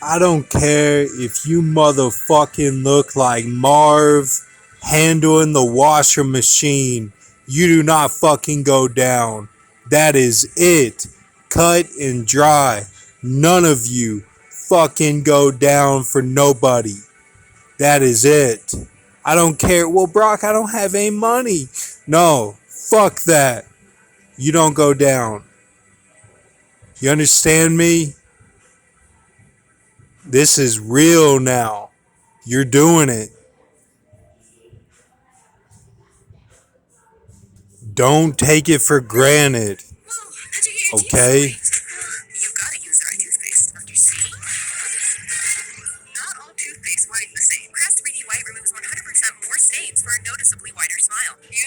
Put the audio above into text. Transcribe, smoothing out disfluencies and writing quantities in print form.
I don't care if you motherfucking look like Marv handling the washer machine. You do not fucking go down. That is it. Cut and dry. None of you fucking go down for nobody. That is it. I don't care. Well, Brock, I don't have any money. No, fuck that. You don't go down. You understand me? This is real now. You're doing it. Don't take it for granted. Okay? You've got to use the right toothpaste. Don't you see? Not all toothpaste whiten the same. Crest 3D White removes 100% more stains for a noticeably whiter smile. You